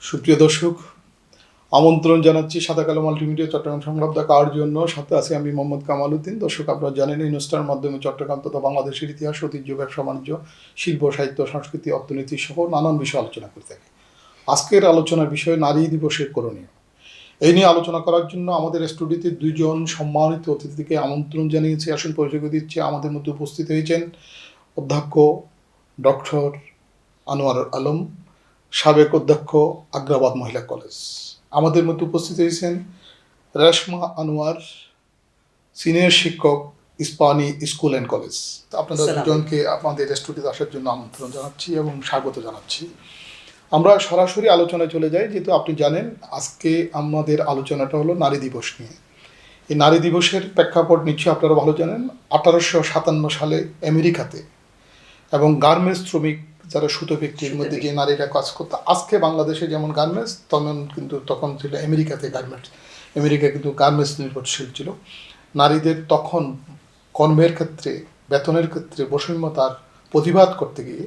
সুপ্রিয় দর্শক, আমন্ত্রণ জানাচ্ছি সাদা কালো মাল্টিমিডিয়া চট্টগ্রাম সংবাদ দেখার জন্য। সাথে আছি আমি মোহাম্মদ কামাল উদ্দিন। দর্শক, আপনারা জানেন এই অনুষ্ঠানের মাধ্যমে চট্টগ্রাম তথা বাংলাদেশের ইতিহাস, ঐতিহ্য, ব্যবসা বাণিজ্য, শিল্প, সাহিত্য, সংস্কৃতি, অর্থনীতি সহ নানান বিষয় আলোচনা করে থাকি। আজকের আলোচনার বিষয় নারী দিবসের করণীয়। এই নিয়ে আলোচনা করার জন্য আমাদের স্টুডিওতে দুইজন সম্মানিত অতিথিকে আমন্ত্রণ জানিয়েছি। আসুন পরিচয় করে দিচ্ছি। আমাদের মধ্যে উপস্থিত হয়েছেন অধ্যক্ষ ডক্টর আনোয়ার আলম, সাবেক অধ্যক্ষ আগ্রাবাদ মহিলা কলেজ। আমাদের মধ্যে উপস্থিত হয়েছেন রেশমা আনোয়ার, সিনিয়র শিক্ষক, ইস্পানি স্কুল অ্যান্ড কলেজ। আপনাদের দুজনকে আপনাদের স্টুডিওতে আসার জন্য আমন্ত্রণ জানাচ্ছি এবং স্বাগত জানাচ্ছি। আমরা সরাসরি আলোচনায় চলে যাই, যেহেতু আপনি জানেন আজকে আমাদের আলোচনাটা হলো নারী দিবস নিয়ে। এই নারী দিবসের প্রেক্ষাপট নিশ্চয়ই আপনারা ভালো জানেন। 1857 সালে আমেরিকাতে এবং গার্মেন্টস শ্রমিক যারা সুতো ফ্যাক্টরির মধ্যে যে নারীরা কাজ করতো, আজকে বাংলাদেশে যেমন গার্মেন্টস, তেমন কিন্তু তখন ছিল আমেরিকাতে গার্মেন্টস। আমেরিকা কিন্তু গার্মেন্টস নির্ভরশীল ছিল। নারীদের তখন কর্মের ক্ষেত্রে, বেতনের ক্ষেত্রে বৈষম্যতার প্রতিবাদ করতে গিয়ে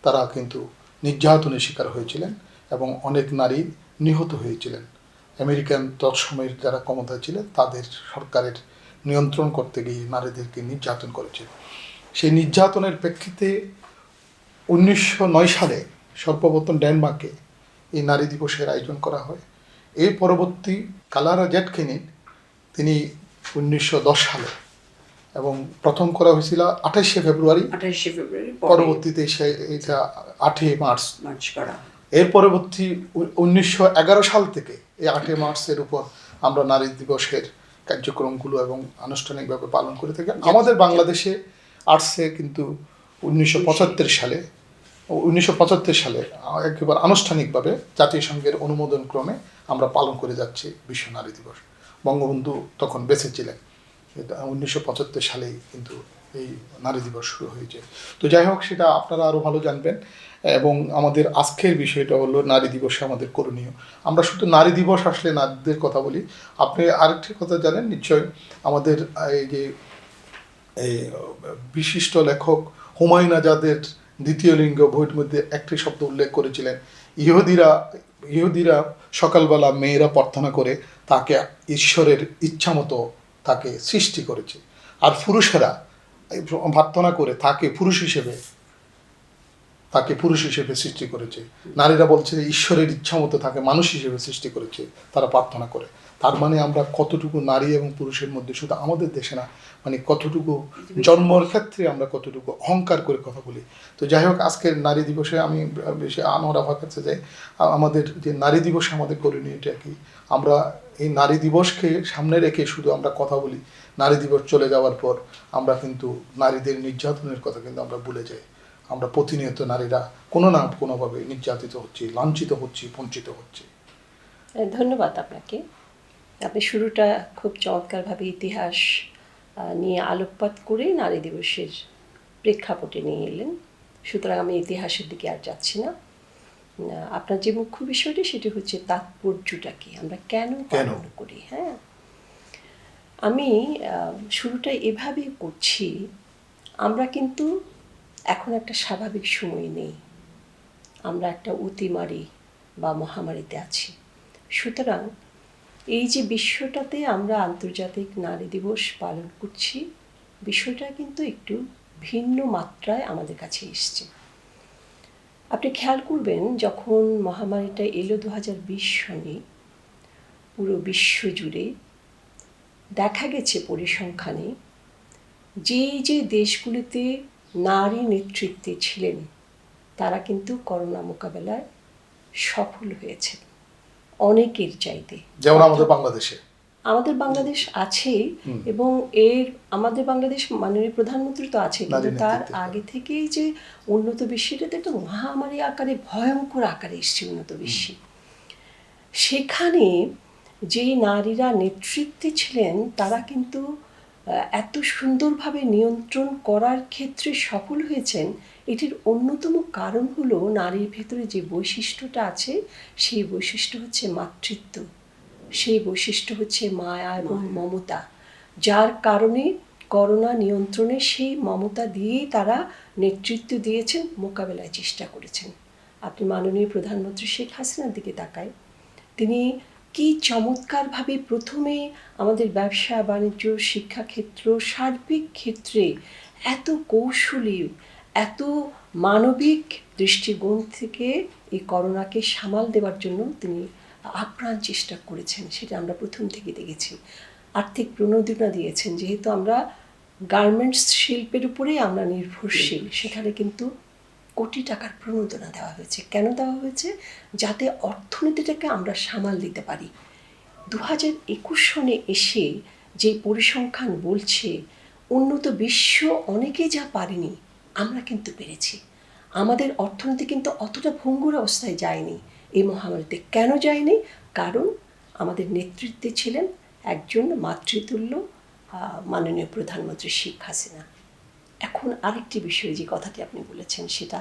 তারা কিন্তু নির্যাতনের শিকার হয়েছিলেন এবং অনেক নারী নিহত হয়েছিলেন। আমেরিকান তৎসময়ের যারা ক্ষমতায় ছিলেন তাদের সরকারের নিয়ন্ত্রণ করতে গিয়ে নারীদেরকে নির্যাতন করেছে। সেই নির্যাতনের প্রেক্ষিতে 1909 সালে সর্বপ্রথম ডেনমার্কে এই নারী দিবসের আয়োজন করা হয়। এই পরবর্তী কালারা জেটকিনিন তিনি 1910 সালে, এবং প্রথম করা হয়েছিল 28শে ফেব্রুয়ারি, পরবর্তীতে এটা 8 মার্চ করা। এর পরবর্তী 1911 সাল থেকে এই 8 মার্চের উপর আমরা নারী দিবসের কার্যক্রমগুলো এবং আনুষ্ঠানিকভাবে পালন করে থাকি। আমাদের বাংলাদেশে আসছে কিন্তু 1975 সালে একেবারে আনুষ্ঠানিকভাবে জাতিসংঘের অনুমোদন ক্রমে আমরা পালন করে যাচ্ছি বিশ্ব নারী দিবস। বঙ্গবন্ধু তখন বেঁচে ছিলেন। 1975 সালেই কিন্তু এই নারী দিবস শুরু হয়েছে। তো যাই হোক, সেটা আপনারা আরও ভালো জানবেন। এবং আমাদের আজকের বিষয়টা হলো নারী দিবসে আমাদের করণীয়। আমরা শুধু নারী দিবস আসলে নারীদের কথা বলি। আপনি আরেকটি কথা জানেন নিশ্চয়, আমাদের এই যে এই বিশিষ্ট লেখক হুমায়ুন আজাদের দ্বিতীয় লিঙ্গ বইয়ের মধ্যে একটি শব্দ উল্লেখ করেছিলেন, ইহুদিরা সকালবেলা মেয়েরা প্রার্থনা করে তাকে ঈশ্বরের ইচ্ছামতো তাকে সৃষ্টি করেছে, আর পুরুষেরা প্রার্থনা করে তাকে পুরুষ হিসেবে সৃষ্টি করেছে। নারীরা বলছে যে ঈশ্বরের ইচ্ছা মতো তাকে মানুষ হিসেবে সৃষ্টি করেছে, তারা প্রার্থনা করে। তার মানে আমরা কতটুকু নারী এবং পুরুষের মধ্যে, শুধু আমাদের দেশে না, মানে কতটুকু জন্মর ক্ষেত্রে আমরা কতটুকু অহংকার করে কথা বলি। তো যাই হোক, আজকের নারী দিবসে আমি বেশি আনোয়ার আফার কাছে যাই। আমাদের যে নারী দিবসে আমাদের করণীয়টা কি? আমরা এই নারী দিবসকে সামনে রেখে শুধু আমরা কথা বলি, নারী দিবস চলে যাওয়ার পর আমরা কিন্তু নারীদের নির্যাতনের কথা কিন্তু আমরা ভুলে যাই। আমরা প্রতিনিয়ত নারীরা কোনো না কোনোভাবে নির্যাতিত হচ্ছি, লাঞ্ছিত হচ্ছি, বঞ্চিত হচ্ছি। ধন্যবাদ আপনাকে। আপনি শুরুটা খুব চমৎকারভাবে ইতিহাস নিয়ে আলোকপাত করে নারী দিবসের প্রেক্ষাপটে নিয়ে এলেন। সুতরাং আমি ইতিহাসের দিকে আর যাচ্ছি না। আপনার যে মুখ্য বিষয়টি সেটি হচ্ছে তাৎপর্যটা কি, আমরা কেন পালন করি। হ্যাঁ, আমি শুরুটা এভাবেই করছি। আমরা কিন্তু এখন একটা স্বাভাবিক সময় নেই, আমরা একটা অতিমারি বা মহামারীতে আছি। সুতরাং এই যে বিশ্বটাতে আমরা আন্তর্জাতিক নারী দিবস পালন করছি, বিষয়টা কিন্তু একটু ভিন্ন মাত্রায় আমাদের কাছে এসছে। আপনি খেয়াল করবেন, যখন মহামারীটা এলো 2020 সনে, পুরো বিশ্ব জুড়ে দেখা গেছে পরিসংখ্যানে যে দেশগুলিতে নারী নেতৃত্বে ছিলেন তারা কিন্তু করোনা মোকাবেলায় সফল হয়েছে অনেকের চাইতে। যেমন আমাদের বাংলাদেশ আছে, এবং আমাদের বাংলাদেশ মাননীয় প্রধানমন্ত্রী তো আছে, কিন্তু তার আগে থেকেই যে উন্নত বিশ্বের একটা মহামারী আকারে, ভয়ঙ্কর আকারে এসছে উন্নত বিশ্বে। সেখানে যে নারীরা নেতৃত্বে ছিলেন তারা কিন্তু এত সুন্দরভাবে নিয়ন্ত্রণ করার ক্ষেত্রে সফল হয়েছেন। এটির অন্যতম কারণ হলো নারীর ভেতরে যে বৈশিষ্ট্যটা আছে, সেই বৈশিষ্ট্য হচ্ছে মাতৃত্ব, সেই বৈশিষ্ট্য হচ্ছে মায়া এবং মমতা, যার কারণে করোনা নিয়ন্ত্রণে সেই মমতা দিয়েই তারা নেতৃত্ব দিয়েছেন, মোকাবেলায় চেষ্টা করেছেন। আপনি মাননীয় প্রধানমন্ত্রী শেখ হাসিনার দিকে তাকায়, তিনি কি চমৎকারভাবে প্রথমে আমাদের ব্যবসা বাণিজ্য শিক্ষাক্ষেত্র সার্বিক ক্ষেত্রে এত কৌশলী, এত মানবিক দৃষ্টিকোণ থেকে এই করোনাকে সামাল দেওয়ার জন্য তিনি আপ্রাণ চেষ্টা করেছেন, সেটা আমরা প্রথম থেকে দেখেছি। আর্থিক প্রণোদনা দিয়েছেন, যেহেতু আমরা গার্মেন্টস শিল্পের উপরেই আমরা নির্ভরশীল, সেখানে কিন্তু কোটি টাকার প্রণোদনা দেওয়া হয়েছে। কেন দেওয়া হয়েছে? যাতে অর্থনীতিটাকে আমরা সামাল দিতে পারি। 2021 সনে এসে যে পরিসংখ্যান বলছে উন্নত বিশ্ব অনেকে যা পারেনি, আমরা কিন্তু পেরেছি। আমাদের অর্থনীতি কিন্তু অতটা ভঙ্গুর অবস্থায় যায়নি এই মহামারীতে। কেন যায়নি? কারণ আমাদের নেতৃত্বে ছিলেন একজন মাতৃতুল্য মাননীয় প্রধানমন্ত্রী শেখ হাসিনা। এখন আরেকটি বিষয়, যে কথাটি আপনি বলেছেন, সেটা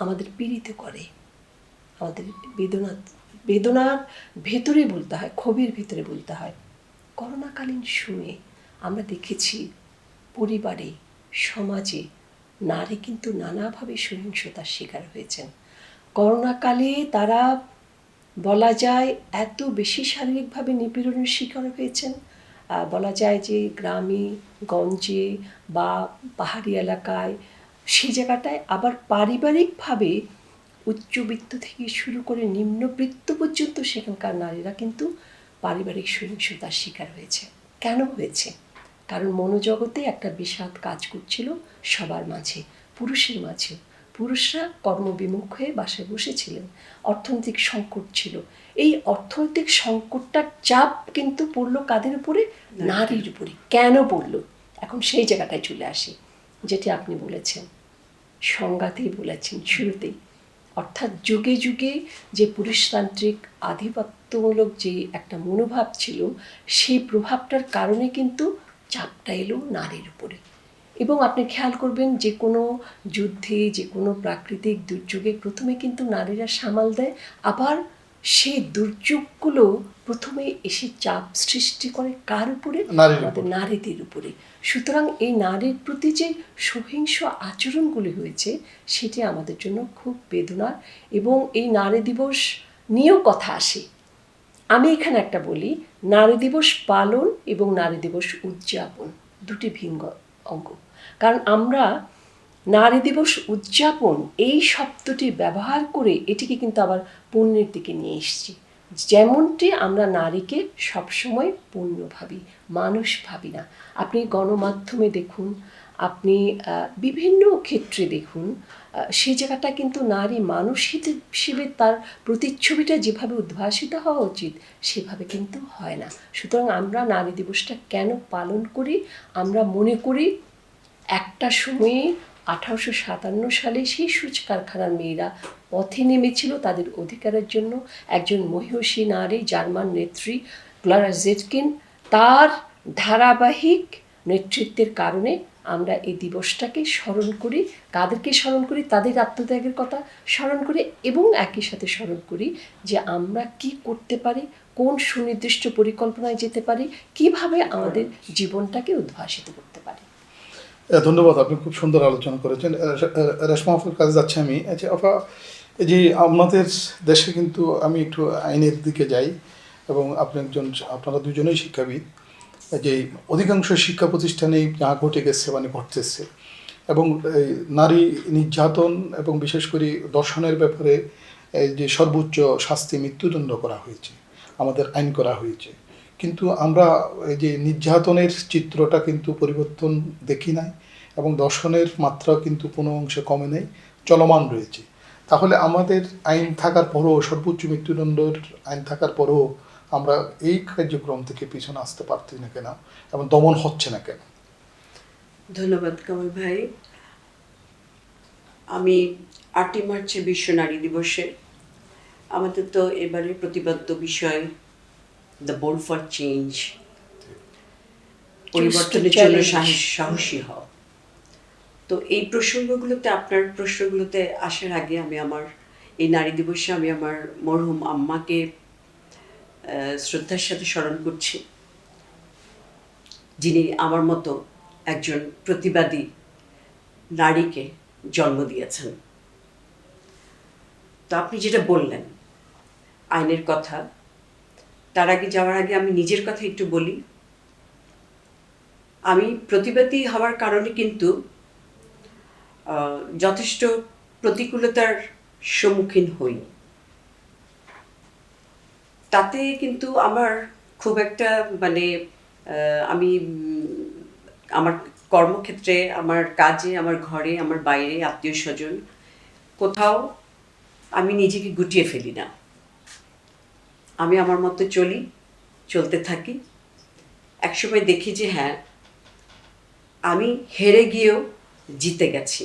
আমাদের পীড়িত করে, আমাদের বেদনার ভেতরে বলতে হয়, ক্ষোভের ভেতরে বলতে হয়। করোনাকালীন সময়ে আমরা দেখেছি পরিবারে, সমাজে নারী কিন্তু নানাভাবে সহিংসতার শিকার হয়েছেন। করোনাকালে তারা বলা যায় এত বেশি শারীরিকভাবে নিপীড়নের শিকার হয়েছেন, বলা যায় যে গ্রামে গঞ্জে বা পাহাড়ি এলাকায়, সেই জায়গাটায় আবার পারিবারিকভাবে উচ্চবিত্ত থেকে শুরু করে নিম্নবিত্ত পর্যন্ত সেখানকার নারীরা কিন্তু পারিবারিক সহিংসতার শিকার হয়েছে। কেন হয়েছে? কারণ মনোজগতে একটা বিষাদ কাজ করছিল সবার মাঝে, পুরুষের মাঝে। পুরুষরা কর্মবিমুখ হয়ে বাসায় বসেছিলেন, অর্থনৈতিক সংকট ছিল। এই অর্থনৈতিক সংকটটার চাপ কিন্তু পড়লো কাদের উপরে? নারীর উপরে। কেন পড়লো? এখন সেই জায়গাটায় চলে আসি, যেটি আপনি বলেছেন, সংঘাতেই বলেছেন শুরুতেই। অর্থাৎ যুগে যুগে যে পুরুষতান্ত্রিক আধিপত্যমূলক যে একটা মনোভাব ছিল, সেই প্রভাবটার কারণে কিন্তু চাপটা এলো নারীর উপরে। এবং আপনি খেয়াল করবেন, যে কোনো যুদ্ধে, যে কোনো প্রাকৃতিক দুর্যোগে প্রথমে কিন্তু নারীরা সামাল দেয়, আবার সেই দুর্যোগগুলো প্রথমে এসে চাপ সৃষ্টি করে কার উপরে? আমাদের নারীদের উপরে। সুতরাং এই নারীর প্রতি যে সহিংস আচরণগুলি হয়েছে, সেটি আমাদের জন্য খুব বেদনার। এবং এই নারী দিবস নিয়েও কথা আসে। আমি এখানে একটা বলি, নারী দিবস পালন এবং নারী দিবস উদযাপন দুটি ভিন্ন অঙ্গ। কারণ আমরা নারী দিবস উদযাপন এই শব্দটি ব্যবহার করে এটিকে কিন্তু আবার পণ্যের দিকে নিয়ে এসেছি। যেমনটি আমরা নারীকে সবসময় পণ্য ভাবি, মানুষ ভাবি না। আপনি গণমাধ্যমে দেখুন, আপনি বিভিন্ন ক্ষেত্রে দেখুন, সেই জায়গাটা কিন্তু নারী মানুষ হিসেবে তার প্রতিচ্ছবিটা যেভাবে উদ্ভাসিত হওয়া উচিত, সেভাবে কিন্তু হয় না। সুতরাং আমরা নারী দিবসটা কেন পালন করি? আমরা মনে করি একটা সময়ে 1857 সালে সেই সূচ কারখানার মেয়েরা পথে নেমেছিল তাদের অধিকারের জন্য। একজন মহিষী নারী, জার্মান নেত্রী ক্লারা জেটকিন, তার ধারাবাহিক নেতৃত্বের কারণে আমরা এই দিবসটাকে স্মরণ করি। কাদেরকে স্মরণ করি? তাদের আত্মত্যাগের কথা স্মরণ করি, এবং একই সাথে স্মরণ করি যে আমরা কি করতে পারি, কোন সুনির্দিষ্ট পরিকল্পনায় যেতে পারি, কিভাবে আমাদের জীবনটাকে উদ্ভাসিত করতে পারি। ধন্যবাদ, আপনি খুব সুন্দর আলোচনা করেছেন। রেশমা আফার কাছে যাচ্ছি আমি। আচ্ছা আফা, যে আমাদের দেশে কিন্তু আমি একটু আইনের দিকে যাই, এবং আপনারা দুজনেই শিক্ষাবিদ, যে অধিকাংশ শিক্ষা প্রতিষ্ঠানেই যা ঘটে গেছে মানে ঘটতেছে, এবং নারী নির্যাতন এবং বিশেষ করে ধর্ষণের ব্যাপারে যে সর্বোচ্চ শাস্তি মৃত্যুদণ্ড করা হয়েছে, আমাদের আইন করা হয়েছে। কিন্তু আমরা এই যে নির্যাতনের চিত্রটা কিন্তু পরিবর্তন দেখি নাই, এবং ধর্ষণের মাত্রা কিন্তু কোনো অংশে কমে নেই, চলমান রয়েছে। তাহলে আমাদের আইন থাকার পরও, সর্বোচ্চ মৃত্যুদণ্ডের আইন থাকার পরও আমরা এই কার্যক্রম থেকে পিছনে আসতে পারছি না কেন, এবং দমন হচ্ছে না কেন? ধন্যবাদ কামাল ভাই। আমি 8ই মার্চে বিশ্ব নারী দিবসে আমাদের তো এবারে প্রতিপাদ্য বিষয় দ্য বোল্ড ফর চেঞ্জ, পরিবর্তনের জন্য সাহসী হও। তো এই প্রসঙ্গগুলোতে, আপনার প্রশ্নগুলোতে আসার আগে আমি আমার এই নারী দিবসে আমি আমার মরহুম আম্মাকে শ্রদ্ধার সাথে স্মরণ করছি, যিনি আমার মতো একজন প্রতিবাদী নারীকে জন্ম দিয়েছেন। তো আপনি যেটা বললেন আইনের কথা, তার আগে যাওয়ার আগে আমি নিজের কথা একটু বলি। আমি প্রতিবাদী হওয়ার কারণে কিন্তু যথেষ্ট প্রতিকূলতার সম্মুখীন হই। তাতে কিন্তু আমার খুব একটা মানে আমি আমার কর্মক্ষেত্রে, আমার কাজে, আমার ঘরে, আমার বাইরে, আত্মীয় স্বজন, কোথাও আমি নিজেকে গুটিয়ে ফেলি না। আমি আমার মতো চলি, চলতে থাকি। একসময় দেখি যে হ্যাঁ, আমি হেরে গিয়েও জিতে গেছি।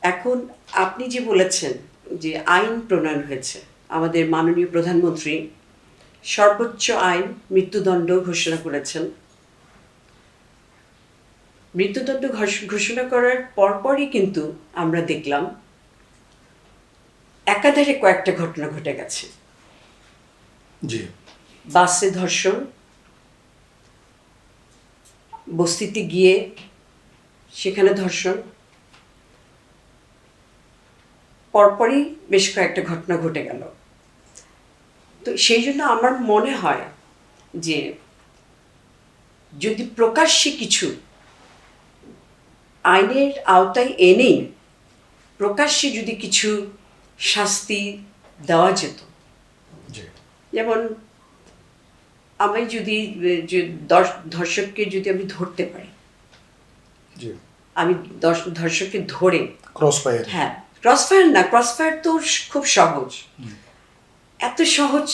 এখন আপনি যে বলেছেন যে আইন প্রণয়ন হয়েছে, আমাদের মাননীয় প্রধানমন্ত্রী সর্বোচ্চ আইন মৃত্যুদণ্ড ঘোষণা করেছেন। মৃত্যুদণ্ড ঘোষণা করার পরপরই কিন্তু আমরা দেখলাম একাধারে কয়েকটা ঘটনা ঘটে গেছে। জি, বাসে ধর্ষণ, বস্তিতে গিয়ে সেখানে ধর্ষণ, পরপরই বেশ কয়েকটা ঘটনা ঘটে গেল। তো সেই জন্য আমার মনে হয় যে যদি প্রকাশ্যে কিছু আইনের আওতায় এনেই প্রকাশ্যে যদি কিছু শাস্তি দেওয়া যেত, জি, যেমন আমি যদি ধর্ষককে যদি আমি ধরতে পারি, জি, আমি ধর্ষককে ধরে, ক্রস ফায়ার। হ্যাঁ, ক্রসফায়ার না, ক্রসফায়ার তো খুব সহজ, এত সহজ।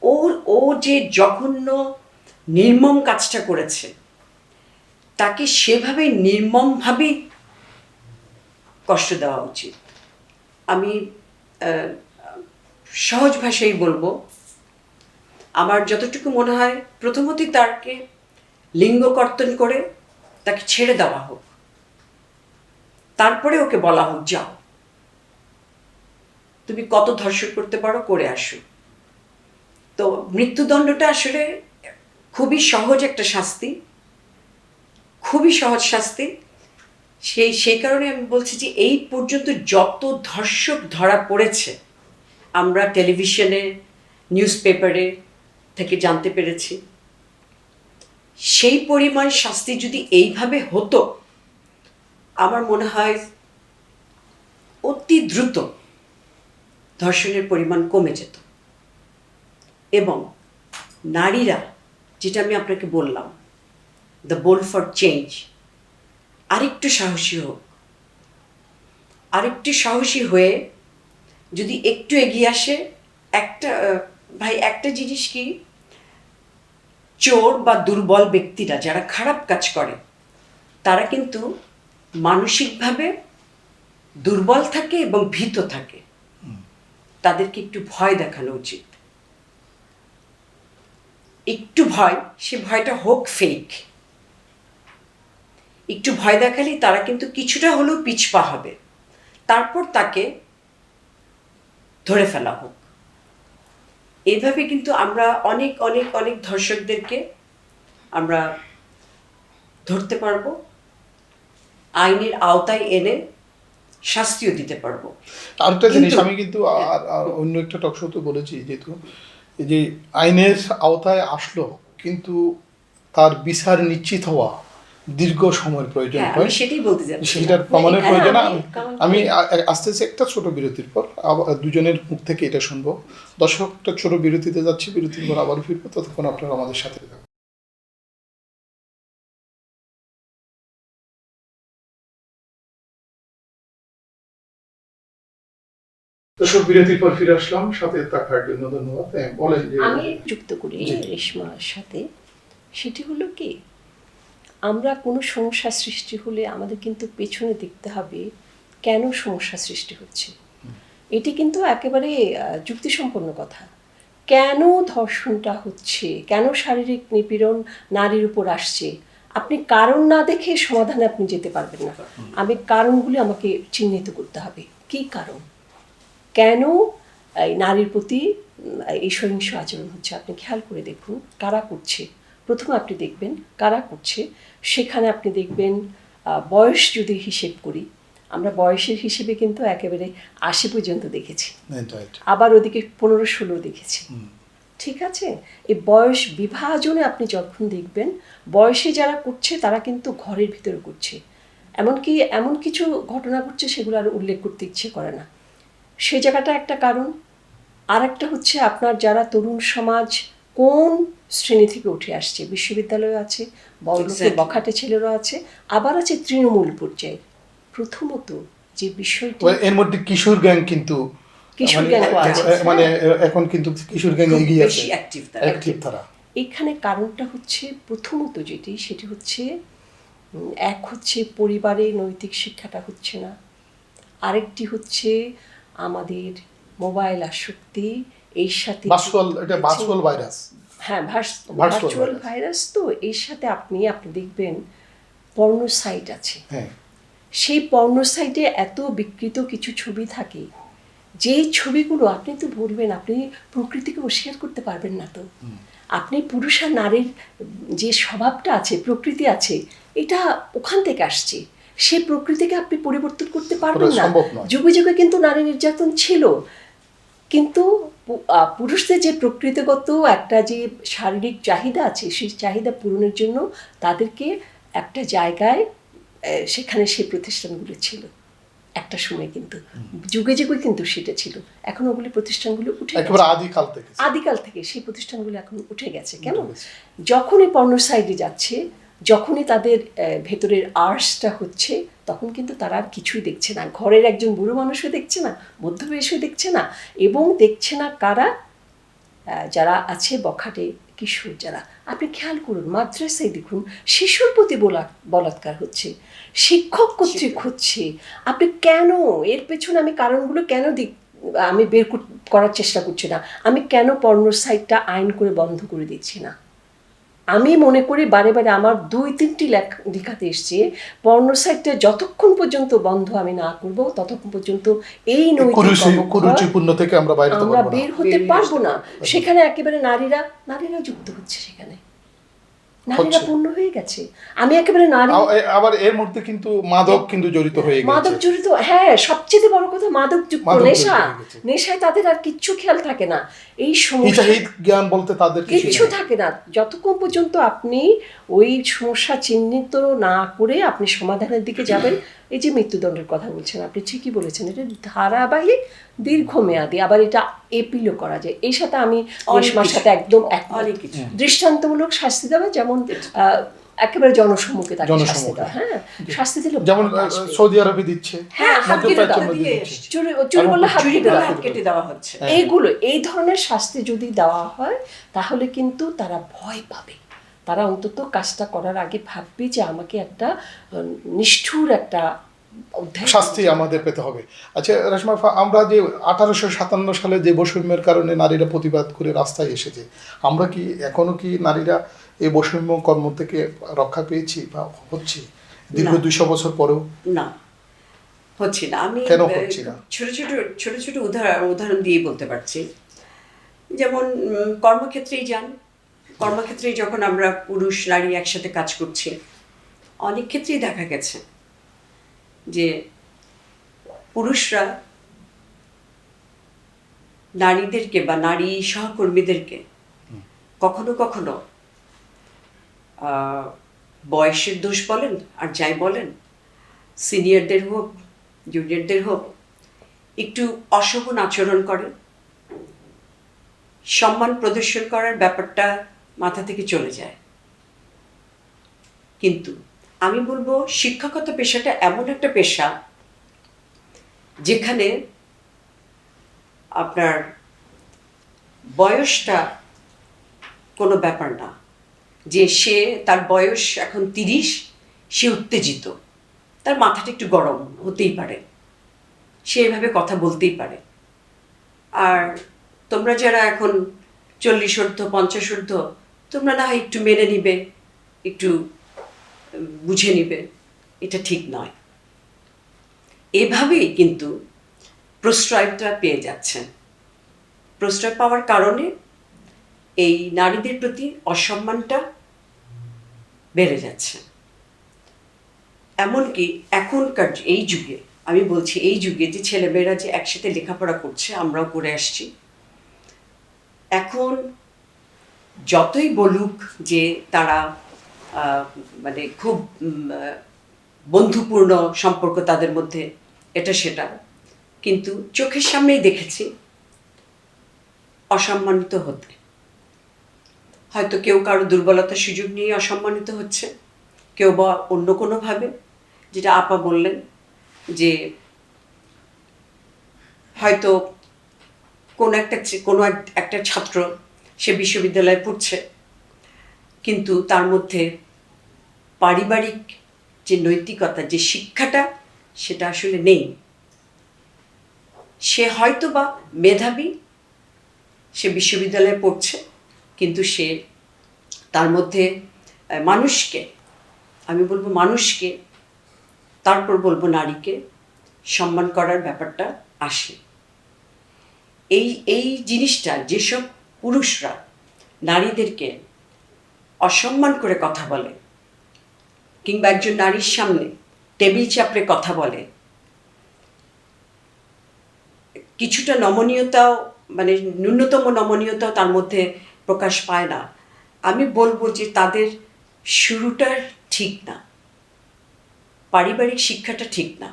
ও ও যে জঘন্য নির্মম কাজটা করেছে, তাকে সেভাবে নির্মমভাবেই কষ্ট দেওয়া উচিত। আমি সহজ ভাষায় বলবো, আমার যতটুকু মনে হয় প্রথমতই তাকে লিঙ্গ কর্তন করে তাকে ছেড়ে দেওয়া হোক, তারপরে ওকে বলা হোক যাও, তুমি কত ধর্ষণ করতে পারো করে আসো। তো মৃত্যুদণ্ডটা আসলে খুবই সহজ একটা শাস্তি, খুবই সহজ শাস্তি। সেই কারণে আমি বলছি যে এই পর্যন্ত যত ধর্ষক ধরা পড়েছে, আমরা টেলিভিশনে, নিউজ পেপারে থেকে জানতে পেরেছি, সেই পরিমাণ শাস্তি যদি এইভাবে হতো, আমার মনে হয় অতি দ্রুত ধর্ষণের পরিমাণ কমে যেত। এবং নারীরা, যেটা আমি আপনাকে বললাম, দ্য বোল্ড ফর চেঞ্জ, আরেকটু সাহসী হোক, আরেকটু সাহসী হয়ে যদি একটু এগিয়ে আসে। একটা জিনিস কি, চোর বা দুর্বল ব্যক্তিরা যারা খারাপ কাজ করে, তারা কিন্তু মানসিকভাবে দুর্বল থাকে এবং ভীত থাকে। তাদেরকে একটু ভয় দেখানো উচিত, একটু ভয়, সে ভয়টা হোক ফেক, একটু ভয় দেখালেই তারা কিন্তু কিছুটা হলেও পিছপা হবে। তারপর তাকে ধরে ফেলা হোক। এইভাবে কিন্তু আমরা অনেক অনেক অনেক ধর্ষকদেরকে আমরা ধরতে পারবো, আইনের আওতায় এনে শাস্তিও দিতে পারবো। আরেকটা জিনিস কিন্তু- আমি কিন্তু আর অন্য একটা টক শোতে বলেছি, যেহেতু এই যে আইনের আওতায় আসলো কিন্তু তার বিচার নিশ্চিত হওয়া দীর্ঘ সময়ের প্রয়োজন হ্যাঁ, হয়, আমি সেটাই বলতে যাচ্ছি। সেটার প্রমাণের হ্যাঁ, প্রয়োজন। কারণ- আমি আস্তে আস্তে একটা ছোট বিরতির পর আবার দুজনের মুখ থেকে এটা শুনবো। দর্শক, একটা ছোট বিরতিতে যাচ্ছি, বিরতির পর আবার ফিরবো, ততক্ষণ আপনারা আমাদের সাথে থাকুন। দর্শক, বিরতির পর ফিরে আসলাম, সাথে থাকার জন্য ধন্যবাদ। বলেন যে আমি যুক্ত করি জি। রেশমার সাথে, সেটি হলো কি, আমরা কোনো সমস্যা সৃষ্টি হলে আমাদের কিন্তু পেছনে দেখতে হবে কেন সমস্যা সৃষ্টি হচ্ছে। এটি কিন্তু একেবারে যুক্তিসম্পন্ন কথা। কেন ধর্ষণটা হচ্ছে, কেন শারীরিক নিপীড়ন নারীর উপর আসছে, আপনি কারণ না দেখে সমাধানে আপনি যেতে পারবেন না। কারণগুলি আমাকে চিহ্নিত করতে হবে, কী কারণ, কেন এই নারীর প্রতি এই সহিংস আচরণ হচ্ছে। আপনি খেয়াল করে দেখুন কারা করছে। প্রথমে আপনি দেখবেন কারা করছে, সেখানে আপনি দেখবেন বয়স যদি হিসেব করি, আমরা বয়সের হিসেবে কিন্তু একেবারে 80 পর্যন্ত দেখেছি, রাইট। আবার ওদিকে 15-16 দেখেছি। ঠিক আছে, এই বয়স বিভাজনে আপনি যখন দেখবেন বয়সে যারা করছে তারা কিন্তু ঘরের ভিতরে করছে, এমনকি এমন কিছু ঘটনা ঘটছে সেগুলো আর উল্লেখ করতে ইচ্ছে করে না। সেই জায়গাটা একটা কারণ। আর একটা হচ্ছে আপনার যারা তরুণ সমাজ কোন শ্রেণী থেকে উঠে আসছে, বিশ্ববিদ্যালয় আছে, বড়লোকের Exactly. বখাটে ছেলেরা আছে, আবার আছে তৃণমূল পর্যায়ে। প্রথমত যে বিষয়টি, এর মধ্যে কিশোর গ্যাং কিন্তু কিশোর মানে- গ্যাংও আছে, মানে হ্যাঁ। এখন কিন্তু কিশোর গ্যাং খুব এগিয়ে আছে, বেশি অ্যাক্টিভ তারা। অ্যাক্টিভ তারা। এখানে কারণটা হচ্ছে প্রথমত সেটি হচ্ছে এক হচ্ছে পরিবারে নৈতিক শিক্ষাটা হচ্ছে না, আরেকটি হচ্ছে আমাদের মোবাইল আসক্তি, এর সাথে এটা ভার্চুয়াল ভাইরাস। হ্যাঁ, Virtual ভার্চুয়াল virus। ভাইরাস। তো এর সাথে আপনি দেখবেন পর্নো সাইট আছে, হ্যাঁ, সেই পর্নো সাইটে এত বিকৃত কিছু ছবি থাকে, যেই ছবিগুলো আপনি তো বলবেন আপনি প্রকৃতিকে অস্বীকার করতে পারবেন না। তো আপনি পুরুষ আর নারীর যে স্বভাবটা আছে, প্রকৃতি আছে, এটা ওখান থেকে আসছে, সে প্রকৃতিকে আপনি পরিবর্তন করতে পারবেন না। সম্ভব নয়। যুগে যুগে কিন্তু নারী নির্যাতন ছিল, কিন্তু পুরুষদের যে প্রকৃতিগত একটা যে শারীরিক চাহিদা আছে, সেই চাহিদা পূরণের জন্য তাদেরকে একটা জায়গায় সেখানে সেই প্রতিষ্ঠানগুলো ছিল একটা সময়, কিন্তু যুগে যুগে কিন্তু সেটা ছিল। এখন ওগুলি প্রতিষ্ঠানগুলো উঠে একেবারে গেছে। আদিকাল থেকে। আদিকাল থেকে সেই প্রতিষ্ঠানগুলো এখন উঠে গেছে। কেন? উঠে গেছে। যখনই পর্নো সাইডে যাচ্ছে, যখনই তাদের ভেতরের আর্টসটা হচ্ছে, তখন কিন্তু তারা আর কিছুই দেখছে না। ঘরের একজন বুড়ো মানুষও দেখছে না, মধ্যবয়সও দেখছে না, এবং দেখছে না কারা, যারা আছে বখাটে কিশোর যারা। আপনি খেয়াল করুন, মাদ্রাসায় দেখুন শিশুর প্রতি বলাৎকার হচ্ছে, শিক্ষক কর্তৃক হচ্ছে। আপনি কেন এর পেছনে, আমি কারণগুলো কেন আমি বের করার চেষ্টা করছি না। আমি কেন পর্নো সাইটটা আইন করে বন্ধ করে দিচ্ছি না? আমি মনে করি বারে বারে আমার 2-3টি লেখাতে এসছে, পর্নো সাইটটা যতক্ষণ পর্যন্ত বন্ধ আমি না করব, ততক্ষণ পর্যন্ত এই কুরুচিপূর্ণ থেকে আমরা বাইরে হতে আমরা পারবো না। বের হতে পারবো না। সেখানে একেবারে নারীরা যুক্ত হচ্ছে, সেখানে নারীরা পূর্ণ হয়ে গেছে। আমি একেবারে নারী, আবার এর মধ্যে কিন্তু মাদক কিন্তু জড়িত হয়ে গেছে। মাদক জড়িত, হ্যাঁ, সবচেয়ে বড় কথা মাদক যুক্ত, নেশা। নেশায় তাদের আর কিচ্ছু খেয়াল থাকে না। এই সমস্যা জ্ঞান বলতে তাদের কিচ্ছু থাকে না। যতক্ষণ পর্যন্ত আপনি ওই সমস্যা চিহ্নিত না করে আপনি সমাধানের দিকে যাবেন। এই যে মৃত্যুদণ্ডের কথা বলছেন, আপনি ঠিকই বলেছেন, এটা ধারাবাহিক দীর্ঘমেয়াদী, আবার এটা এপিলও করা যায়। এই সাথে আমি রেশমার সাথে একদম দৃষ্টান্তমূলক শাস্তি দেওয়া, যেমন একেবারে জনসম্মুখে তাকে শাস্তি দেওয়া। হ্যাঁ, শাস্তি দিলে যেমন সৌদি আরবে দিচ্ছে, হ্যাঁ, চুরি করলে হাত কেটে দেওয়া হচ্ছে। এইগুলো, এই ধরনের শাস্তি যদি দেওয়া হয়, তাহলে কিন্তু তারা ভয় পাবে। তারা অন্তত কাজটা করার আগে ভাববে যে আমাকে একটা নিষ্ঠুর একটা শাস্তি আমাদের পেতে হবে। আচ্ছা রেশমা, আমরা যে 1857 সালে যে বৈষম্যের কারণে নারীরা প্রতিবাদ করে রাস্তায় এসেছে, আমরা কি এখনো কি নারীরা এই বৈষম্য কর্ম থেকে রক্ষা পেয়েছি বা হচ্ছে দীর্ঘ 200 বছর পরেও? না, হচ্ছে না। আমি কেন হচ্ছে না? ছোট ছোট উদাহরণ দিয়ে বলতে পারছি। যেমন কর্মক্ষেত্রেই যান, কর্মক্ষেত্রেই যখন আমরা পুরুষ নারী একসাথে কাজ করছি, অনেক ক্ষেত্রেই দেখা গেছে যে পুরুষরা নারীদেরকে বা নারী সহকর্মীদেরকে কখনো কখনো বয়সের দোষ বলেন আর যাই বলেন, সিনিয়রদের হোক জুনিয়রদের হোক, একটু অশোভন আচরণ করে, সম্মান প্রদর্শন করার ব্যাপারটা মাথা থেকে চলে যায়। কিন্তু আমি বলবো শিক্ষকতা পেশাটা এমন একটা পেশা যেখানে আপনার বয়সটা কোনো ব্যাপার না। যে তার বয়স এখন 30, সে উত্তেজিত, তার মাথাটা একটু গরম হতেই পারে, সে এভাবে কথা বলতেই পারে। আর তোমরা যারা এখন 40 ঊর্ধ্ব 50 ঊর্ধ্ব, তোমরা না হয় একটু মেনে নিবে, একটু বুঝে নিবে, এটা ঠিক নয়। এভাবেই কিন্তু প্রশ্রয়টা পেয়ে যাচ্ছেন। প্রশ্রয় পাওয়ার কারণে এই নারীদের প্রতি অসম্মানটা বেড়ে যাচ্ছে। এমনকি এখনকার এই যুগে আমি বলছি এই যুগে যে ছেলেমেয়েরা যে একসাথে লেখাপড়া করছে, আমরাও করে আসছি, এখন যতই বলুক যে তারা মানে খুব বন্ধুপূর্ণ সম্পর্ক তাদের মধ্যে, এটা সেটা, কিন্তু চোখের সামনেই দেখেছি অসম্মানিত হতে। হয়তো কেউ কারো দুর্বলতার সুযোগ নিয়ে অসম্মানিত হচ্ছে, কেউ বা অন্য কোনোভাবে, যেটা আপা বললেন যে হয়তো কোনো একটা ছাত্র সে বিশ্ববিদ্যালয়ে পড়ছে, কিন্তু তার মধ্যে পারিবারিক যে নৈতিকতা, যে শিক্ষাটা, সেটা আসলে নেই। সে হয়তো বা মেধাবী, সে বিশ্ববিদ্যালয়ে পড়ছে, কিন্তু সে তার মধ্যে মানুষকে, আমি বলবো মানুষকে, তারপর বলবো নারীকে সম্মান করার ব্যাপারটা আসে। এই জিনিসটা, যেসব পুরুষরা নারীদেরকে অসম্মান করে কথা বলে, কিংবা একজন নারীর সামনে টেবিল চাপড়ে কথা বলে, কিছুটা নমনীয়তাও, মানে ন্যূনতম নমনীয়তাও তার মধ্যে প্রকাশ পায় না, আমি বলবো যে তাদের শুরুটা ঠিক না, পারিবারিক শিক্ষাটা ঠিক না।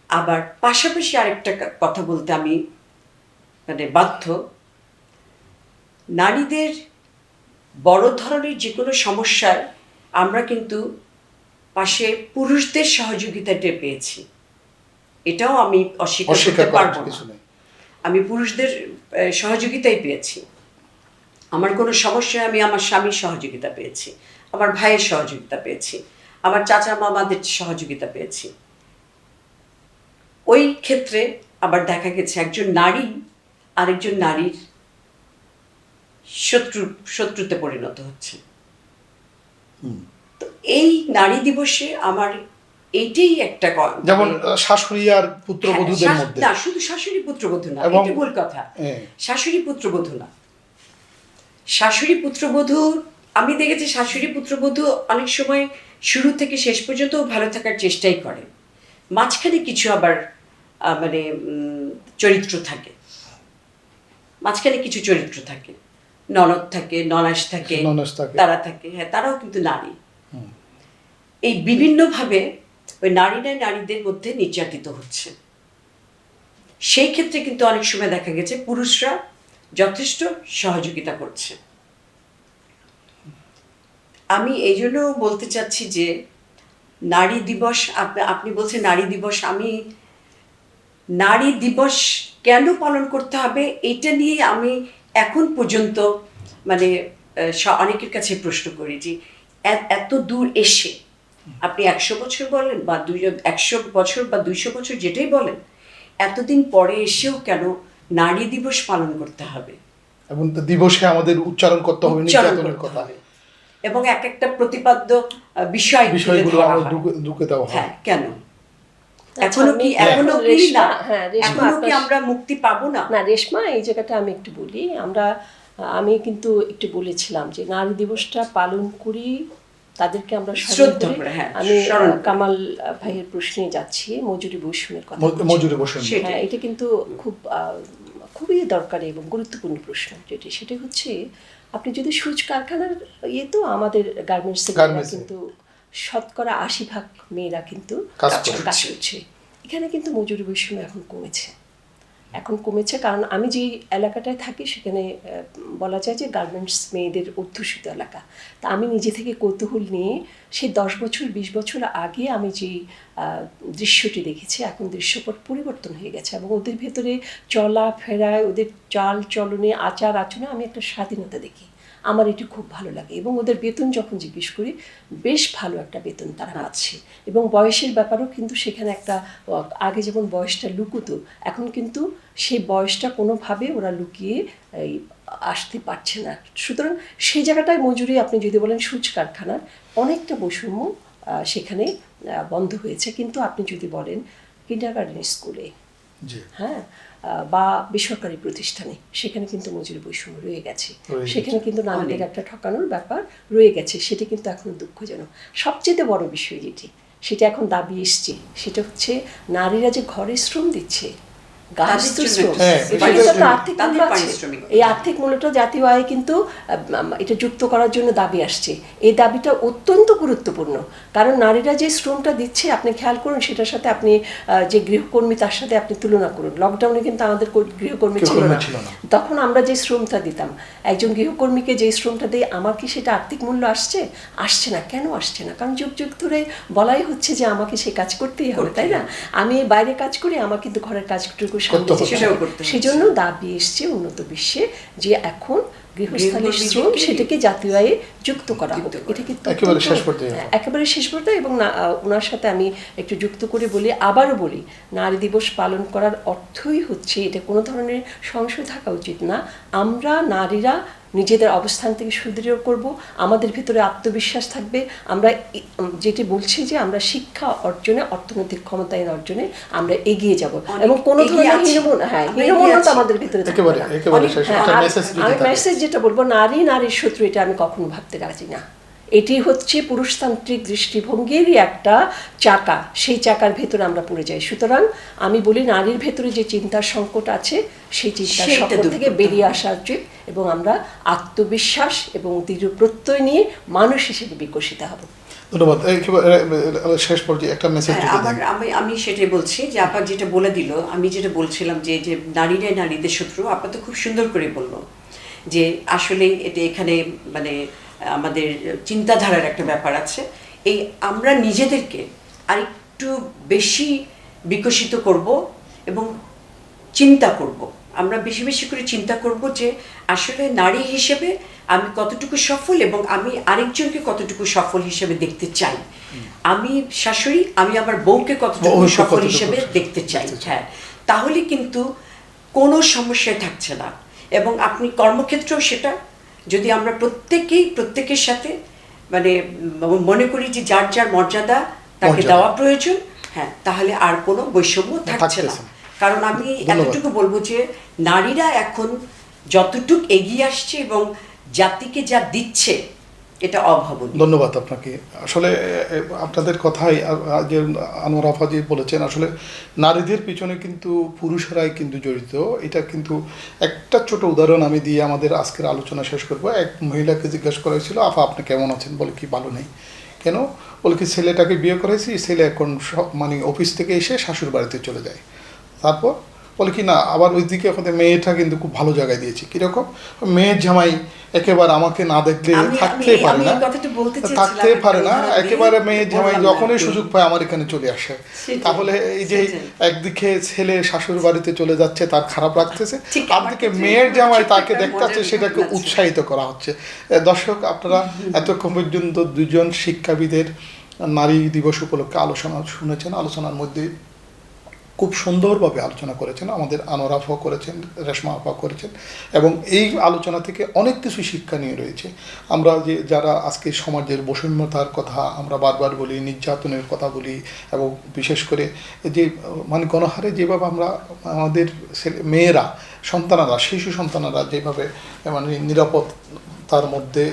আবার পাশাপাশি আরেকটা কথা বলতে আমি মানে বাধ্য, নারীদের বড় ধরনের যে কোনো সমস্যায় আমরা কিন্তু পাশে পুরুষদের সহযোগিতা টের পেয়েছি, এটাও আমি অস্বীকার করতে পারবো না। আমি পুরুষদের সহযোগিতাই পেয়েছি। আমার কোনো সমস্যায় আমি আমার স্বামীর সহযোগিতা পেয়েছি, আমার ভাইয়ের সহযোগিতা পেয়েছি, আমার চাচা মামাদের সহযোগিতা পেয়েছি। ওই ক্ষেত্রে আবার দেখা গেছে একজন নারী আরেকজন নারীর শত্রুতে পরিণত হচ্ছে। তো এই নারী দিবসে আমার এইটাই একটা, যেমন শাশুড়ি আর পুত্রবধূদের মধ্যে, না শুধু শাশুড়ি পুত্রবধূ না, এটা ভুল কথা, শাশুড়ি পুত্রবধূ না, শাশুড়ি পুত্রবধূ, আমি দেখেছি শাশুড়ি পুত্রবধূ অনেক সময় শুরু থেকে শেষ পর্যন্ত ভালো থাকার চেষ্টাই করে, মাঝখানে কিছু আবার মানে চরিত্র থাকে, মাঝখানে কিছু চরিত্র থাকে, ননদ থাকে, ননাস থাকে, তারা থাকে, হ্যাঁ তারাও কিন্তু নারী। এই বিভিন্নভাবে ওই নারীদের মধ্যে নির্যাতিত হচ্ছে। সেই ক্ষেত্রে কিন্তু অনেক সময় দেখা গেছে পুরুষরা যথেষ্ট সহযোগিতা করছে। আমি এই জন্য বলতে চাচ্ছি যে নারী দিবস, আপনি বলছেন নারী দিবস, আমি নারী দিবস কেন পালন করতে হবে এটা নিয়ে আমি এখন পর্যন্ত মানে অনেকের কাছে প্রশ্ন করি যে এত দূর এসে আপনি 100 বছর বলেন বা 100 বছর বা 200 বছর যেটাই বলেন, এতদিন পরে এসেও কেন নারী দিবস পালন করতে হবে, এবং দিবসে আমাদের উচ্চারণ করতে হবে নির্যাতনের কথা, এবং একটা প্রতিপাদ্য বিষয়গুলো ঢুকে দেওয়া হয়। হ্যাঁ, কেন এখনো কি না, এখনো কি আমরা মুক্তি পাবো না? না রেশমা, এই জায়গাটা আমি একটু বলি, আমি কিন্তু একটু বলেছিলাম যে নারী দিবসটা পালন করি, তাদেরকে আমরা শ্রদ্ধা করি। আমি কামাল ভাইয়ের প্রশ্নে যাচ্ছি, মজুরি বৈষম্যের কথা। মজুরি বৈষম্য, হ্যাঁ, এটা কিন্তু খুবই দরকারি এবং গুরুত্বপূর্ণ প্রশ্ন। সেটা হচ্ছে, আপনি যদি সুচ কারখানার তো আমাদের গার্মেন্টসে কিন্তু 80% মেয়েরা কিন্তু কাজ করছে। এখানে কিন্তু মজুরি বৈষম্য এখন কমেছে, কারণ আমি যেই এলাকাটায় থাকি সেখানে বলা যায় যে গার্মেন্টস মেয়েদের অধ্যুষিত এলাকা। তা আমি নিজে থেকে কৌতূহল নিয়ে সেই 10 বছর 20 বছর আগে আমি যেই দৃশ্যটি দেখেছি, এখন দৃশ্যপট পরিবর্তন হয়ে গেছে, এবং ওদের ভেতরে চলাফেরায়, ওদের চাল চলনে, আচার আচরণে আমি একটা স্বাধীনতা দেখি। আমার এটি খুব ভালো লাগে, এবং ওদের বেতন যখন জিজ্ঞেস করি, বেশ ভালো একটা বেতন তারা পাচ্ছে। এবং বয়সের ব্যাপারেও কিন্তু সেখানে একটা, আগে যেমন বয়সটা লুকুতো, এখন কিন্তু সেই বয়সটা কোনোভাবে ওরা লুকিয়ে আসতে পারছে না। সুতরাং সেই জায়গাটায় মজুরি, আপনি যদি বলেন সূচ কারখানার অনেকটা বৈষম্য সেখানে বন্ধ হয়েছে। কিন্তু আপনি যদি বলেন কিন্ডারগার্টেন স্কুলে, হ্যাঁ, বা বেসরকারি প্রতিষ্ঠানে, সেখানে কিন্তু মজুরি বৈষম্য রয়ে গেছে, সেখানে কিন্তু নারীদের একটা ঠকানোর ব্যাপার রয়ে গেছে, সেটি কিন্তু এখনো দুঃখজনক। সবচেয়ে বড় বিষয় যেটি, সেটা এখন দাবি এসছে, সেটা হচ্ছে নারীরা যে ঘরে শ্রম দিচ্ছে, গার্হস্থ্য তাদের জন্য শ্রম, হ্যাঁ, এটা সেটাই কিন্তু একটা জন্য। আর্থিক তাদের মূল্য আছে। পারিশ্রমিক। এই আর্থিক মূল্যটা জাতীয় আয়ে কিন্তু এটা যুক্ত করার জন্য দাবি আসছে। এই দাবিটা অত্যন্ত গুরুত্বপূর্ণ, কারণ নারীরা যে শ্রমটা দিচ্ছে আপনি খেয়াল করুন, সেটার সাথে আপনি যে গৃহকর্মী তার সাথে আপনি তুলনা করুন। লকডাউনে কিন্তু আমাদের গৃহকর্মী ছিল না, তখন আমরা যে শ্রমটা দিতাম, একজন গৃহকর্মীকে যে শ্রমটা দিই, আমার কি সেটা আর্থিক মূল্য আসছে? আসছে না। কেন আসছে না? কারণ যুগ যুগ ধরে বলাই হচ্ছে যে আমাকে সে কাজ করতেই হবে, তাই না? আমি বাইরে কাজ করি, আমার কিন্তু ঘরের কাজটুকু সামনে করতে যেতে সেটাও হবে। করতে হচ্ছে। সেজন্য দাবি এসছে উন্নত বিশ্বে যে এখন গৃহস্থালির শ্রম গৃহকর্মীদেরকে সেটাকে জাতীয় আয়ে যুক্ত করা যুক্ত হোক। করা। এটা কিন্তু একেবারে অত্যন্ত- শেষ পর্যায়ে। হ্যাঁ, একেবারে শেষ পর্যায়ে। এবং ওনার সাথে আমি একটু যুক্ত করে বলি, আবারও বলি, নারী দিবস পালন করার অর্থই হচ্ছে, এটা কোনো ধরনের সংশয় থাকা উচিত না, আমরা নারীরা নিজেদের অবস্থান থেকে সুদৃঢ় করব, আমাদের ভিতরে আত্মবিশ্বাস থাকবে, আমরা যেটি বলছি যে আমরা শিক্ষা অর্জনে, অর্থনৈতিক ক্ষমতায়ন অর্জনে আমরা এগিয়ে যাব, এবং কোনো এগিয়ে ধরনের আছি। আমরা এগিয়ে হীনমন্যতা আছি। আমাদের ভিতরে থাকবে একেবারে না। একেবারে শেষ হ্যাঁ, একটা আর মেসেজ যদি আমি থাকে। মেসেজ যেটা বলবো, নারীর শত্রু, এটা আমি কখনো ভাবতে রাজি না। এটি হচ্ছে পুরুষতান্ত্রিক দৃষ্টিভঙ্গিরই একটা চাকা, সেই চাকার ভেতরে আমরা পড়ে যাই। সুতরাং আমি বলি, নারীর ভেতরে যে চিন্তার সংকট আছে, সেই চিন্তার সেইটা সংকট দূর থেকে করতে বেরিয়ে হবে। আসা উচিত, এবং আমরা আত্মবিশ্বাস এবং দৃঢ় প্রত্যয় নিয়ে মানুষ হিসেবে বিকশিত হব। ধন্যবাদ। একেবারে শেষ পর্যায়ে একটা মেসেজ হ্যাঁ, যদি আমার দেন। আমি সেটাই বলছি যে আপা যেটা বলে দিল, আমি যেটা বলছিলাম যে যে নারীরাই নারীদের শত্রু, আপা তো খুব সুন্দর করে বললো যে আসলে এটা এখানে মানে আমাদের চিন্তাধারার একটা ব্যাপার আছে। এই আমরা নিজেদেরকে আরেকটু বেশি বিকশিত করব এবং চিন্তা করব, আমরা বেশি বেশি করে চিন্তা করব যে আসলে নারী হিসেবে আমি কতটুকু সফল এবং আমি আরেকজনকে কতটুকু সফল হিসেবে দেখতে চাই। আমি শাশুড়ি, আমি আমার বউকে কতটুকু বউকে সফল কতটুকু হিসেবে দেখতে চাই। দেখতে চাই। হ্যাঁ, তাহলে কিন্তু কোনো সমস্যায় থাকছে না। এবং আপনি কর্মক্ষেত্রেও সেটা, যদি আমরা প্রত্যেকের সাথে মানে মনে করি যে যার যার মর্যাদা তাকে মর্যাদা। দেওয়া প্রয়োজন, হ্যাঁ, তাহলে আর কোনো বৈষম্য থাকছে থাকতেছে না। না। কারণ আমি ধন্যবাদ। এতটুকু বলবো যে নারীরা এখন যতটুকু এগিয়ে আসছে এবং জাতিকে যা দিচ্ছে, এটা অভাবনীয়। ধন্যবাদ আপনাকে। আসলে আপনাদের কথাই যে আনোয়ার আফা যে বলেছেন, আসলে নারীদের পিছনে কিন্তু পুরুষেরাই কিন্তু জড়িত। এটা কিন্তু একটা ছোট উদাহরণ আমি দিয়ে আমাদের আজকের আলোচনা শেষ করবো। এক মহিলাকে জিজ্ঞাসা করা হয়েছিল, আফা আপনি কেমন আছেন? বলে কি ভালো নেই। কেন? বলে কি ছেলেটাকে বিয়ে করেছি, ছেলে এখন সব মানে অফিস থেকে এসে শাশুড় বাড়িতে চলে যায়। তারপর বলে কি না, আবার ওইদিকে এখন মেয়েটা কিন্তু খুব ভালো জায়গায় দিয়েছি। কীরকম? মেয়ের জামাই একেবারে আমাকে না দেখলে থাকতেই পারে আমি না, এই কথাটা বলতে চেয়েছিলাম, থাকতে পারে না, উদাহরণ দিয়ে একেবারে মেয়ের জামাই বললাম না যখনই একটু। সুযোগ পায় আমার এখানে চলে আসে। সেটাই, তাহলে এই যে সেটাই। একদিকে ছেলে শাশুড় বাড়িতে চলে যাচ্ছে, তার খারাপ লাগতেছে, ঠিক, আর আমার দিকে কাছে মেয়ের খুব জামাই ছোট্ট তাকে একটা দেখতেছে, মজার সেটাকে ঘটনা ছিল। উৎসাহিত করা হচ্ছে। দর্শক, আপনারা এতক্ষণ পর্যন্ত দুজন শিক্ষাবিদের নারী দিবস উপলক্ষে আলোচনা শুনেছেন। আলোচনার মধ্যে খুব সুন্দরভাবে আলোচনা করেছেন, আমাদের আনোয়ার আফা করেছেন, রেশমা আফা করেছেন, এবং এই আলোচনা থেকে অনেক কিছু শিক্ষা নিয়ে রয়েছে। আমরা যে যারা আজকে সমাজের বৈষম্যতার কথা আমরা বারবার বলি, নির্যাতনের কথা বলি, এবং বিশেষ করে যে মানে গণহারে যেভাবে আমরা আমাদের মেয়েরা, সন্তানারা, শিশু সন্তানারা যেভাবে মানে নিরাপদ তার মধ্যে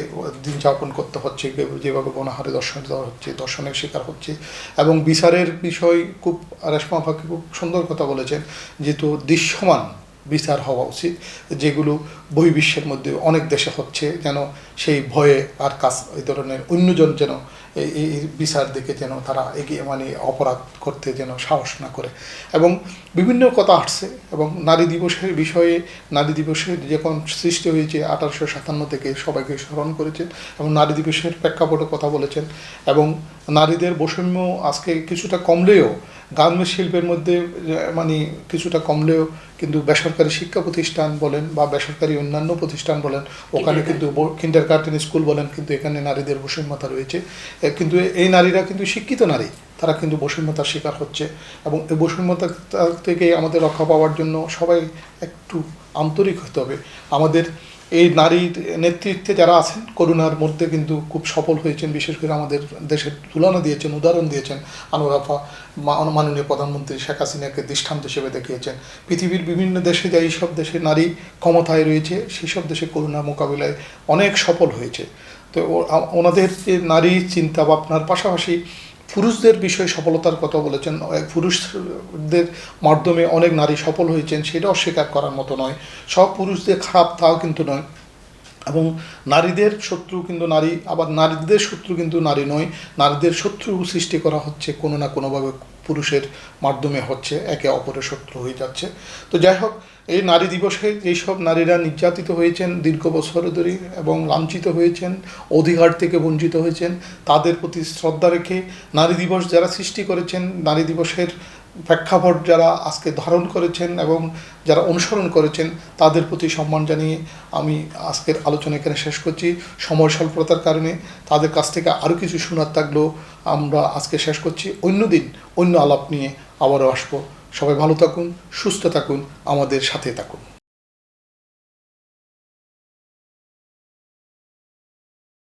দিন যাপন করতে হচ্ছে, যেভাবে গণহারে দর্শন দেওয়া হচ্ছে, দর্শনের শিকার হচ্ছে, এবং বিচারের বিষয় খুব রেশমা আপাকে খুব সুন্দর কথা বলেছেন, যেহেতু দৃশ্যমান বিচার হওয়া উচিত, যেগুলো বহির্বিশ্বের মধ্যে অনেক দেশে হচ্ছে, যেন সেই ভয়ে আর কাজ এই ধরনের অন্যজন যেন এই বিচার দিকে যেন তারা এগিয়ে মানে অপরাধ করতে যেন সাহস না করে। এবং বিভিন্ন কথা আসছে, এবং নারী দিবসের বিষয়ে, নারী দিবসের যখন সৃষ্টি হয়েছে 1857 থেকে সবাইকে স্মরণ করেছেন, এবং নারী দিবসের প্রেক্ষাপটে কথা বলেছেন, এবং নারীদের বৈষম্য আজকে কিছুটা কমলেও গার্মেন্টস শিল্পের মধ্যে মানে কিছুটা কমলেও কিন্তু বেসরকারি শিক্ষা প্রতিষ্ঠান বলেন বা বেসরকারি অন্যান্য প্রতিষ্ঠান বলেন, ওখানে কিন্তু কিন্ডারগার্টেন স্কুল বলেন, কিন্তু এখানে নারীদের বৈষম্যতা রয়েছে। কিন্তু এই নারীরা কিন্তু শিক্ষিত নারী, তারা কিন্তু বৈষম্যতার শিকার হচ্ছে, এবং এই বৈষম্যতা থেকে আমাদের রক্ষা পাওয়ার জন্য সবাই একটু আন্তরিক হতে হবে। আমাদের এই নারীর নেতৃত্বে যারা আছেন, করোনার মধ্যে কিন্তু খুব সফল হয়েছেন, বিশেষ করে আমাদের দেশের তুলনা দিয়েছেন, উদাহরণ দিয়েছেন আনোয়ার আফা। মাননীয় প্রধানমন্ত্রী শেখ হাসিনাকে দৃষ্টান্ত হিসেবে দেখিয়েছেন। পৃথিবীর বিভিন্ন দেশে যা এইসব দেশে নারী ক্ষমতায় রয়েছে, সেসব দেশে করোনা মোকাবিলায় অনেক সফল হয়েছে। তো ওনাদের যে নারী চিন্তা ভাবনার পাশাপাশি পুরুষদের বিষয়ে সফলতার কথা বলেছেন, পুরুষদের মাধ্যমে অনেক নারী সফল হয়েছেন, সেটা অস্বীকার করার মতো নয়। সব পুরুষদের খারাপ তাও কিন্তু নয়, এবং নারীদের শত্রু কিন্তু নারী, আবার নারীদের শত্রু কিন্তু নারী নয়। নারীদের শত্রু সৃষ্টি করা হচ্ছে কোনো না কোনোভাবে, পুরুষের মাধ্যমে হচ্ছে, একে অপরের শত্রু হয়ে যাচ্ছে। তো যাই হোক, এই নারী দিবসে যেসব নারীরা নির্যাতিত হয়েছেন দীর্ঘ বছর ধরে এবং লাঞ্ছিত হয়েছেন, অধিকার থেকে বঞ্চিত হয়েছেন, তাদের প্রতি শ্রদ্ধা রেখে নারী দিবস যারা সৃষ্টি করেছেন, নারী দিবসের প্রেক্ষাপট যারা আজকে ধারণ করেছেন এবং যারা অনুসরণ করেছেন, তাদের প্রতি সম্মান জানিয়ে আমি আজকের আলোচনা এখানে শেষ করছি। সময় স্বল্পতার কারণে তাদের কাছ থেকে আরও কিছু শোনার থাকলেও আমরা আজকে শেষ করছি। অন্য দিন অন্য আলাপ নিয়ে আবারও আসবো। সবাই ভালো থাকুন, সুস্থ থাকুন, আমাদের সাথে থাকুন।